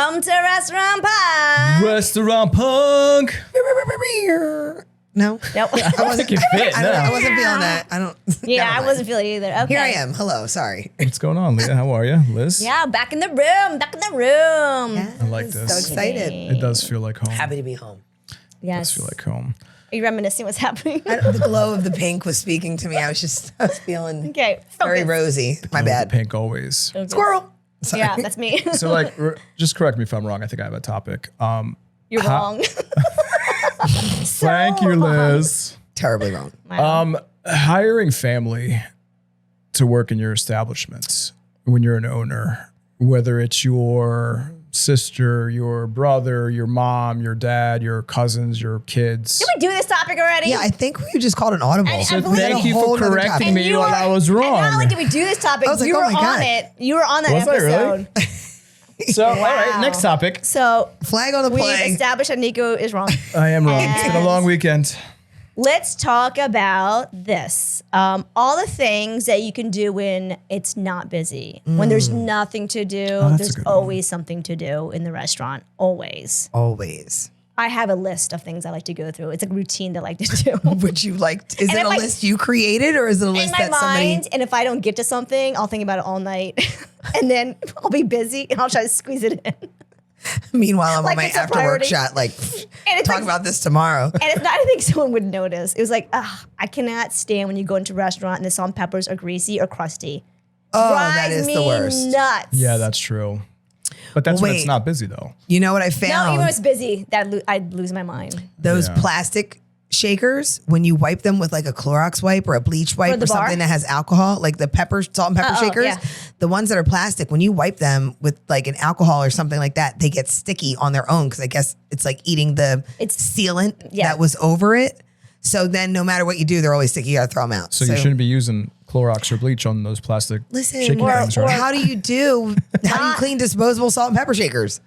Welcome to Restaurant Punk. Restaurant Punk. No, Nope. I wasn't. You fit, no. I wasn't feeling that. I don't. Yeah, never I mind. wasn't feeling it either. Okay. Here I am. Hello. Sorry. What's going on, Leah? How are you, Liz? Yeah, back in the room. Back in the room. I like this. So excited. It does feel like home. Happy to be home. It Yes. does feel like home. Are you reminiscing what's happening? The glow of the pink was speaking to me. I was feeling Okay. very focus. rosy. My bad. Pink always. Focus. Squirrel. Sorry. Yeah, that's me. So like, just correct me if I'm wrong. I think I have a topic. You're wrong. Thank you, Liz. Terribly wrong. Hiring family to work in your establishments when you're an owner, whether it's your sister, your brother, your mom, your dad, your cousins, your kids. Did we do this topic already? Yeah, I think we just called an audible. I So believe- thank you A whole for nother correcting topic. me you while were- I was And wrong. not only did we do this topic, I was like, you oh were my on God. it. You were on that Was I episode. really? So, all right, next topic. So Flag on the we play. established that Nico is wrong. I am wrong. It's been a long weekend. Let's talk about this. All the things that you can do when it's not busy. When there's nothing to do, that's a there's good one. always something to do in the restaurant. Always. Always. I have a list of things I like to go through. It's a routine that I like to do. Would you like? Is And it if a I- list you created, or is it a in list my that somebody? mind, and if I don't get to something, I'll think about it all night. And then I'll be busy and I'll try to squeeze it in. Meanwhile, I'm Like on my it's a after work priority. shot. Like, it's talk like- about this tomorrow. And it's not, I think someone would notice. It was like, I cannot stand when you go into a restaurant and the salt and peppers are greasy or crusty. Oh, Drives that is me the worst. nuts. Yeah, that's true. But that's when Wait. it's not busy, though. You know what I No, found? even when it's busy, I'd lose my mind. Those Yeah. plastic shakers, when you wipe them with like a Clorox wipe or a bleach wipe the or bar? something that has alcohol, like the salt and pepper Oh, shakers, yeah. the ones that are plastic, when you wipe them with like an alcohol or something like that, they get sticky on their own because I guess it's like eating the sealant Yeah. that was over it. So then no matter what you do, they're always sticky. You gotta throw them out. So you shouldn't be using Clorox or bleach on those plastic Listen, shaking things, or right? how do you clean disposable salt and pepper shakers?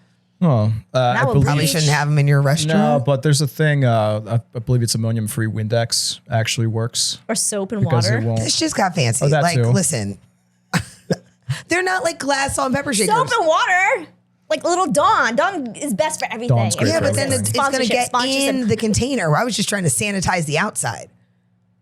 Oh, I with believe Probably shouldn't have them in your no, restaurant. but there's a thing. I believe it's ammonium-free Windex actually works Or soap and because water. it won't. It's just got fancy. Oh, that like, too. listen, they're not like glass salt and pepper shakers. Soap and water. Like little Dawn. Dawn is best for everything. Dawn's great Yeah, for but then everything. it's going to get Sponsorship. in the container. I was just trying to sanitize the outside.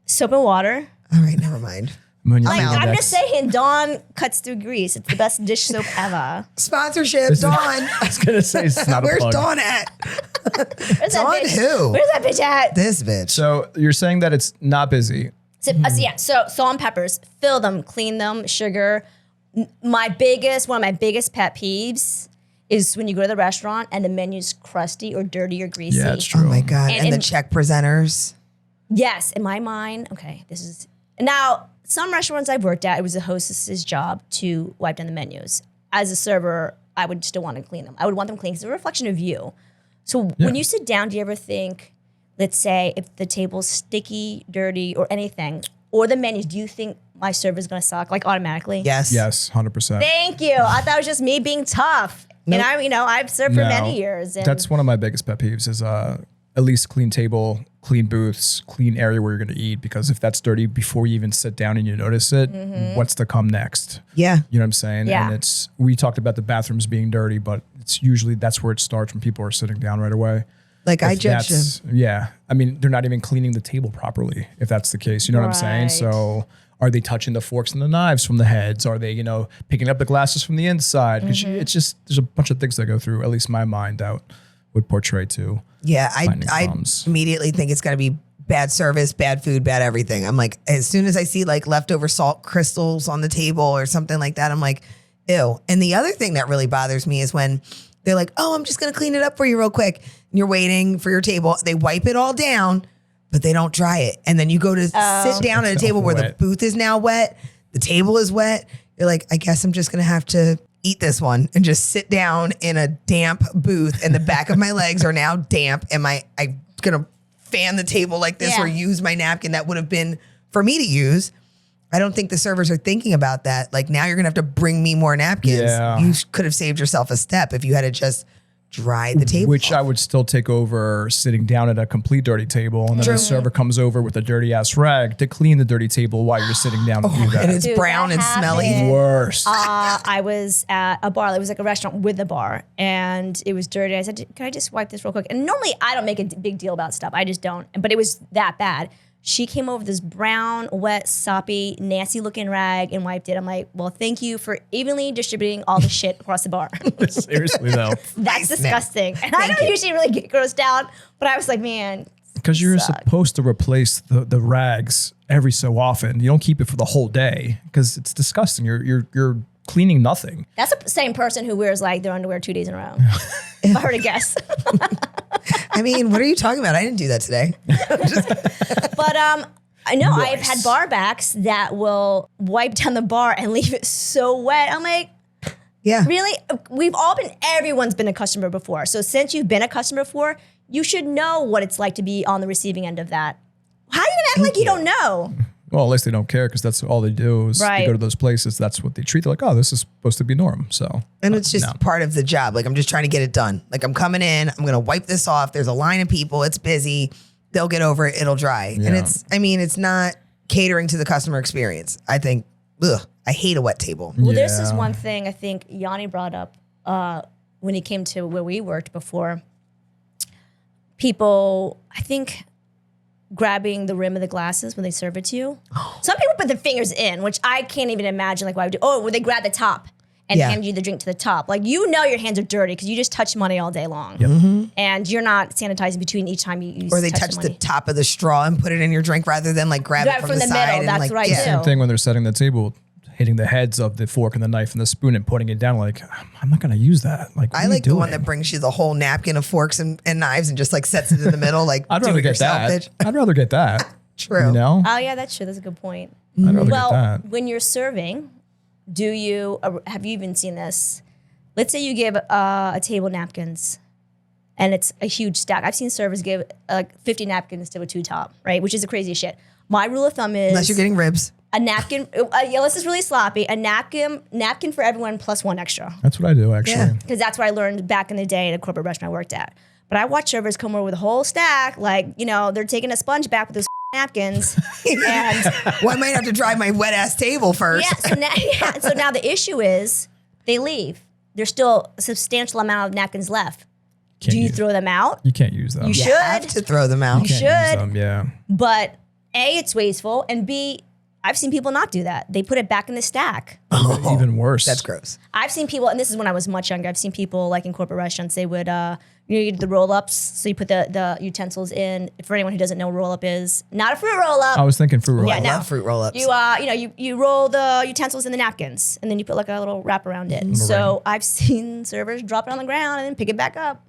Soap and water. All right, never mind. Ammonium-free Like, I'm Windex. just saying, Dawn cuts through grease. It's the best dish soap ever. Sponsorship, Dawn. I was gonna say it's not a Where's plug. Dawn at? Where's that Dawn bitch? who? Where's that bitch at? This bitch. So you're saying that it's not busy. So salt and peppers, fill them, clean them, sugar. One of my biggest pet peeves is when you go to the restaurant and the menu's crusty or dirty or greasy. Yeah, it's Oh true. my God. And And the in- check presenters. Yes, in my mind, okay, this is now some restaurants I've worked at, it was the hostess's job to wipe down the menus. As a server, I would still want to clean them. I would want them clean because it's a reflection of you. So when you sit down, do you ever think, let's say, if the table's sticky, dirty, or anything, or the menus, do you think my server's gonna suck like automatically? Yes. Yes, 100%. Thank you. I thought it was just me being tough. And I've served for many years. And That's one of my biggest pet peeves is at least clean table, clean booths, clean area where you're going to eat. Because if that's dirty before you even sit down and you notice it, what's to come next? Yeah. You know what I'm saying? Yeah. And we talked about the bathrooms being dirty, but it's usually that's where it starts when people are sitting down right away. Like I If judge them. that's- Yeah. I mean, they're not even cleaning the table properly if that's the case. You know what I'm saying? Right. So are they touching the forks and the knives from the heads? Are they, picking up the glasses from the inside? Because it's just, there's a bunch of things that go through, at least my mind, that would portray to. Yeah, finding I crumbs. immediately think it's going to be bad service, bad food, bad everything. I'm like, as soon as I see like leftover salt crystals on the table or something like that, I'm like, ew. And the other thing that really bothers me is when they're like, oh, I'm just going to clean it up for you real quick. And you're waiting for your table. They wipe it all down, but they don't dry it. And then you go to sit down at a It's table where the wet. booth is now wet. The table is wet. You're like, I guess I'm just going to have to eat this one and just sit down in a damp booth and the back of my legs are now damp. I'm going to fan the table like this Yeah. or use my napkin that would have been for me to use. I don't think the servers are thinking about that. Like now you're going to have to bring me more napkins. Yeah. You could have saved yourself a step if you had to just dry the table. Which I would still take over sitting down at a complete dirty table, and then the server comes over with a dirty ass rag to clean the dirty table while you're sitting down to do that. And it's Dude, brown that and smelly. happened. Worst. I was at a bar. It was like a restaurant with a bar, and it was dirty. I said, "Can I just wipe this real quick?" And normally I don't make a big deal about stuff. I just don't. But it was that bad. She came over with this brown, wet, soppy, nasty-looking rag and wiped it. I'm like, well, thank you for evenly distributing all the shit across the bar. Seriously though. That's disgusting. And I don't usually really get grossed out, but I was like, man. Because you're supposed to replace the rags every so often. You don't keep it for the whole day because it's disgusting. You're cleaning nothing. That's the same person who wears like their underwear 2 days in a row. If I were to guess. I mean, what are you talking about? I didn't do that today. But I know I've had bar backs that will wipe down the bar and leave it so wet. I'm like, Yeah. really? Everyone's been a customer before. So since you've been a customer before, you should know what it's like to be on the receiving end of that. How are you gonna act like you don't know? Well, at least they don't care because that's all they do is Right. they go to those places. That's what they treat. They're like, oh, this is supposed to be norm. So, And it's just part of the job. Like, I'm just trying to get it done. Like, I'm coming in, I'm going to wipe this off. There's a line of people. It's busy. They'll get over it. It'll dry. Yeah. And it's not catering to the customer experience. I think, I hate a wet table. Well, this is Yeah. one thing I think Yanni brought up when he came to where we worked before. People, I think, grabbing the rim of the glasses when they serve it to you. Some people put their fingers in, which I can't even imagine like why would do. Oh, would they grab the top and Yeah. hand you the drink to the top? Like, you know your hands are dirty because you just touch money all day long. And you're not sanitizing between each time you use Or they touch the top of the straw and put it in your drink rather than like grab it from the side. middle. And That's like, what I yeah. do. same thing when they're setting the table, hitting the heads of the fork and the knife and the spoon and putting it down. Like, I'm not going to use that. Like, what I are you like the one doing? that brings you the whole napkin of forks and knives and just like sets it in the middle. Like, I'd do rather it get yourself, that. bitch. I'd rather get that. True. You know? Oh yeah, that's true. That's a good point. I'd rather Well, get that. when you're serving, have you even seen this? Let's say you give a table napkins and it's a huge stack. I've seen servers give 50 napkins to a 2-top, right? Which is the craziest shit. My rule of thumb is Unless you're getting ribs. a napkin, this is really sloppy, a napkin for everyone plus one extra. That's what I do, actually. Yeah. Because that's what I learned back in the day at a corporate restaurant I worked at. But I watch servers come over with a whole stack, like, they're taking a sponge back with those napkins. And Well, I might have to dry my wet ass table first. so now the issue is they leave. There's still a substantial amount of napkins left. Can't Do you use- throw them out? You can't use them. You You should. have to throw them out. You Can't use should. them, yeah. But A, it's wasteful, and B, I've seen people not do that. They put it back in the stack. Even worse. That's gross. I've seen people, and this is when I was much younger, I've seen people like in corporate restaurants, they would, you do the roll-ups, so you put the utensils in. For anyone who doesn't know what a roll-up is, not a fruit roll-up. I was thinking fruit roll. Yeah, I no. love fruit roll-ups. You roll the utensils in the napkins, and then you put like a little wrap around it. So I've seen servers drop it on the ground and then pick it back up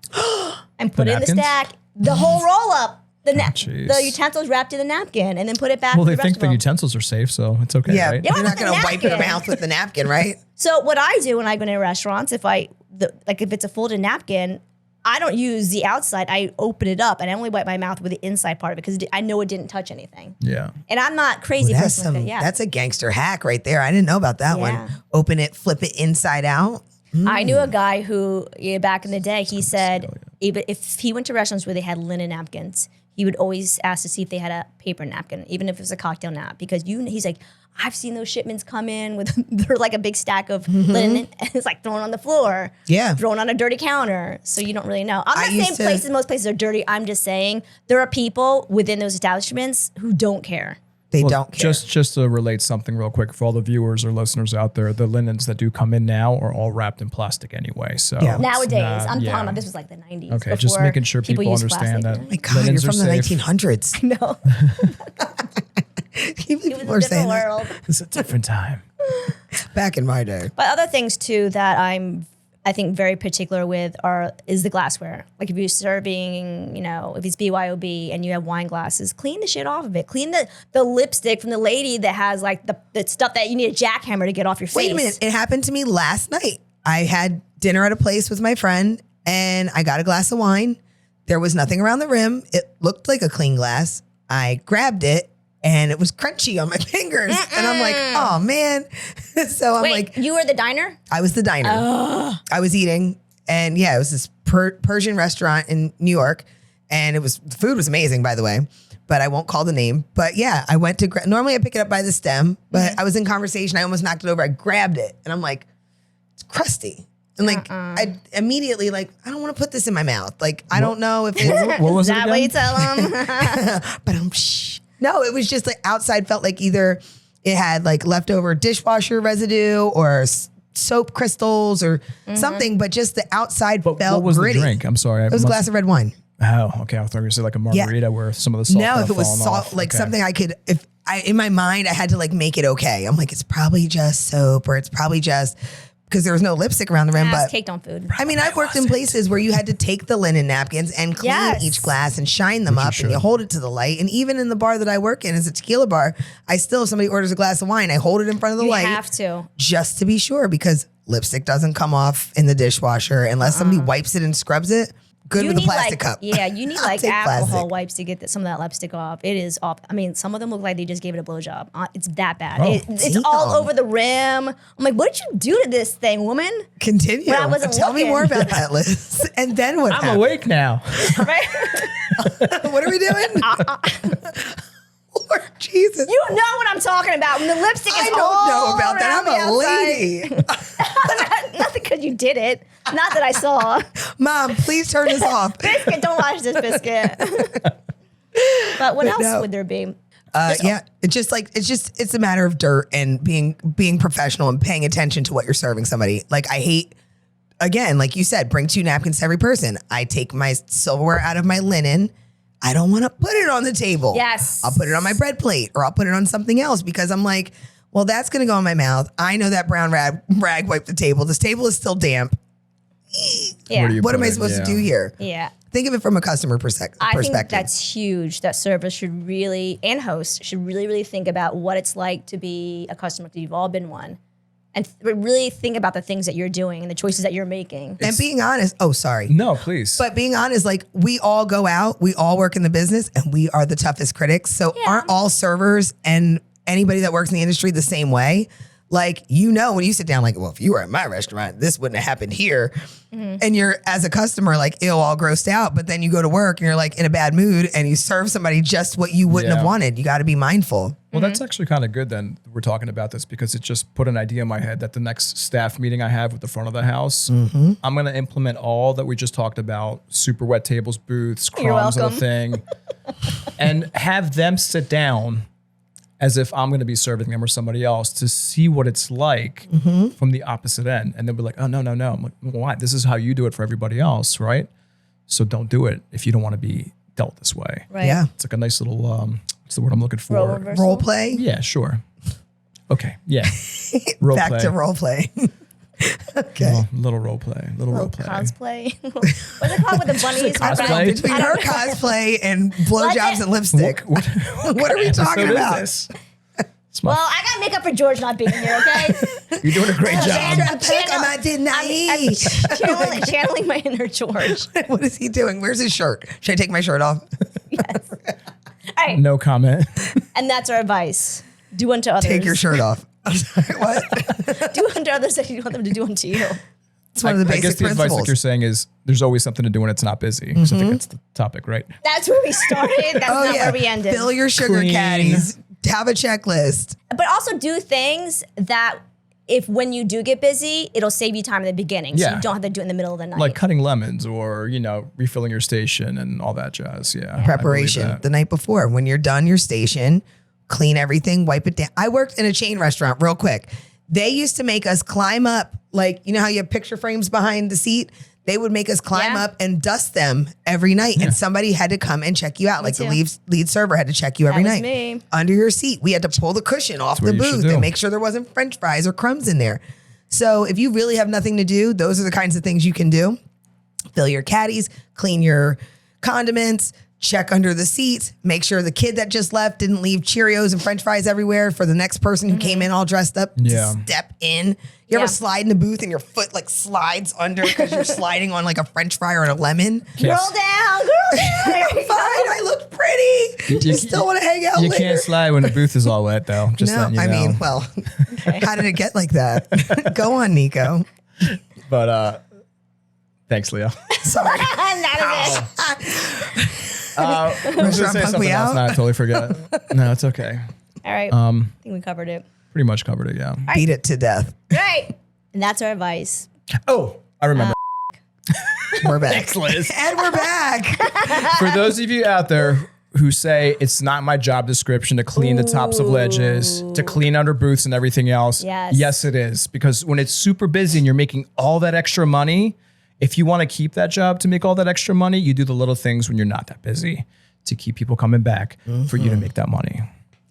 and put it in the napkins? stack. The whole roll-up. jeez. The utensils wrapped in the napkin and then put it back. Well, in they the think the vegetable. utensils are safe, so it's okay, Yeah, right? Yeah. you're not with going the to wipe your napkin. mouth with the napkin, right? So what I do when I go to restaurants, if it's a folded napkin, I don't use the outside. I open it up and I only wipe my mouth with the inside part of it because I know it didn't touch anything. Yeah. And I'm not crazy That's person like that. Yeah. that's a gangster hack right there. I didn't know about that Yeah. one. Open it, flip it inside out. I knew a guy who, back in the day, he said if he went to restaurants where they had linen napkins, he would always ask to see if they had a paper napkin, even if it was a cocktail nap, because he's like, I've seen those shipments come in with they're like a big stack of linen, and it's like thrown on the floor, Yeah. thrown on a dirty counter, so you don't really know. I'm I not used saying to- places, most places are dirty. I'm just saying there are people within those establishments who don't care. They Well, don't care. Just to relate something real quick for all the viewers or listeners out there, the linens that do come in now are all wrapped in plastic anyway. So Yeah. it's Nowadays, not- I'm yeah. talking about this was like the 90s. Okay, just before making sure people used understand plastic. that. My God, you're linens from are the safe. 1900s. No, People it was are a saying different that. world. It's a different time. Back in my day. But other things too that I think very particular with is the glassware. Like if you're serving, if it's BYOB and you have wine glasses, clean the shit off of it. Clean the lipstick from the lady that has like the stuff that you need a jackhammer to get off your face. Wait a minute. It happened to me last night. I had dinner at a place with my friend and I got a glass of wine. There was nothing around the rim. It looked like a clean glass. I grabbed it and it was crunchy on my fingers. And I'm like, oh man. So I'm Wait, like, you were the diner? I was the diner. I was eating. And yeah, it was this Persian restaurant in New York, and the food was amazing, by the way. But I won't call the name. But yeah, I went to normally I pick it up by the stem, but I was in conversation. I almost knocked it over. I grabbed it, and I'm like, it's crusty. And like, I immediately like, I don't want to put this in my mouth. Like, I don't know if it's. What was Is it that again? what you tell them? But no, it was just like outside felt like either it had like leftover dishwasher residue or soap crystals or something, but just the outside But felt what was gritty. the drink? I'm sorry. It was a glass of red wine. Oh, okay. I thought you were going to say like a margarita where some of the salt No, kinda if it was falling salt, off. like Okay. something I could, if I, in my mind, I had to like make it okay. I'm like, it's probably just soap or it's probably just, because there was no lipstick around the rim, It's but caked on food. I mean, I've worked in places where you had to take the linen napkins and clean Yes. each glass and shine them Which you up and you should. hold it to the light. And even in the bar that I work in, as a tequila bar, I still, if somebody orders a glass of wine, I hold it in front of the You light have to. just to be sure because lipstick doesn't come off in the dishwasher unless somebody wipes it and scrubs it. Good with a plastic cup. Yeah, you need I'll like take alcohol plastic. wipes to get some of that lipstick off. It is off. I mean, some of them look like they just gave it a blowjob. It's that bad. Oh. It's all Damn. over the rim. I'm like, what did you do to this thing, woman? Continue. When I wasn't Tell me looking. more about that, Liz. And then what I'm happened? awake now. Right? What are we doing? Lord Jesus. You know what I'm talking about. When the lipstick is I don't all know about that. around the I'm a outside. lady. Not because you did it. Not that I saw. Mom, please turn this off. Biscuit, don't watch this, Biscuit. But what else no. would there be? Yeah, it's a matter of dirt and being professional and paying attention to what you're serving somebody. Like I hate, again, like you said, bring 2 napkins to every person. I take my silverware out of my linen. I don't want to put it on the table. Yes. I'll put it on my bread plate or I'll put it on something else because I'm like, well, that's going to go in my mouth. I know that brown rag wiped the table. This table is still damp. Yeah. do you What am put I in? supposed to Yeah. do here? Yeah. Think of it from a customer I perspective. think that's huge. That servers should really, and hosts should really, really think about what it's like to be a customer, because you've all been one. And really think about the things that you're doing and the choices that you're making. And being honest, oh, sorry. No, please. But being honest, like we all go out, we all work in the business, and we are the toughest critics. So Yeah. aren't all servers and anybody that works in the industry the same way? Like, you know, when you sit down, like, well, if you were at my restaurant, this wouldn't have happened here. And you're, as a customer, like, ill, all grossed out. But then you go to work and you're like in a bad mood and you serve somebody just what you wouldn't have Yeah. wanted. You got to be mindful. Well, that's actually kind of good then we're talking about this because it just put an idea in my head that the next staff meeting I have with the front of the house, I'm going to implement all that we just talked about, super wet tables, booths, You're crumbs on the welcome. thing, and have them sit down as if I'm going to be serving them or somebody else to see what it's like from the opposite end. And they'll be like, oh, no. I'm like, why? This is how you do it for everybody else, right? So don't do it if you don't want to be dealt this way. Right. Yeah. It's like a nice little, what's the word I'm looking for? Role reversal. Role play. Yeah, sure. Okay, yeah. Role Back play. to role play. Okay. Little role play. Little role Little play. cosplay. What's it called with the bunnies? Cosplay? Between her cosplay and blowjobs and lipstick. What What are we talking episode about? is this? It's my- Well, I got to make up for George not being here, okay? you're doing a great job. I did not eat. channeling my inner George. What is he doing? Where's his shirt? Should I take my shirt off? Yes. All right. No comment. And that's our advice. Do unto others. Take your shirt off. I'm sorry, what? Do unto others as you want them to do unto you. It's one of the I guess basic the advice principles. like you're saying is there's always something to do when it's not busy. So I think that's the topic, right? That's where we started. That's not where we ended. Fill your sugar Clean. caddies. Have a checklist. But also do things that if when you do get busy, it'll save you time in the beginning. So Yeah. you don't have to do it in the middle of the night. Like cutting lemons or, refilling your station and all that jazz. Yeah. I believe Preparation that. the night before. When you're done your station, clean everything, wipe it down. I worked in a chain restaurant real quick. They used to make us climb up, like, you know how you have picture frames behind the seat? They would make us climb Yeah. up and dust them every night. And somebody had to come and check you out. Like the too. lead server had to check you every was night. me. Under your seat. We had to pull the cushion off the what you should booth do. and make sure there wasn't French fries or crumbs in there. So if you really have nothing to do, those are the kinds of things you can do. Fill your caddies, clean your condiments, check under the seats, make sure the kid that just left didn't leave Cheerios and French fries everywhere for the next person who came in all dressed up Yeah. to step in. You ever Yeah. slide in the booth and your foot like slides under because you're sliding on like a French fry or a lemon? Girl down, girl down. Fine, I look pretty. You still want to hang out You later? can't slide when the booth is all wet, though. Just No, letting you I know. mean, well, how did it get like that? Go on, Nico. But Thanks, Leah. Sorry. Not a I was going to say punk something me else. out? No, I totally forgot. No, it's okay. All right. I think we covered it. Pretty much covered it, yeah. Beat it to death. Right. And that's our advice. Oh, I remember. We're back. Thanks, Liz. And we're back. For those of you out there who say it's not my job description to clean the tops of ledges, to clean under booths and everything else. Yes. Yes, it is. Because when it's super busy and you're making all that extra money, if you want to keep that job to make all that extra money, you do the little things when you're not that busy to keep people coming back for you to make that money.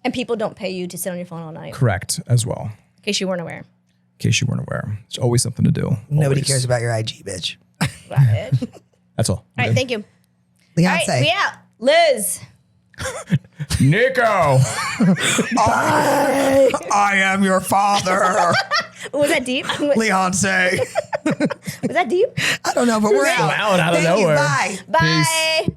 And people don't pay you to sit on your phone all night. Correct, as well. In case you weren't aware. In case you weren't aware. There's always something to do. Nobody Always. cares about your IG, bitch. Got it. That's all. All right. Thank you. All Beyonce. right. We out. Liz. Nico. I am your father. Was that deep? Was Beyonce. that deep? I don't know, but we're out. out of Thank you. nowhere. Bye. Bye. Peace.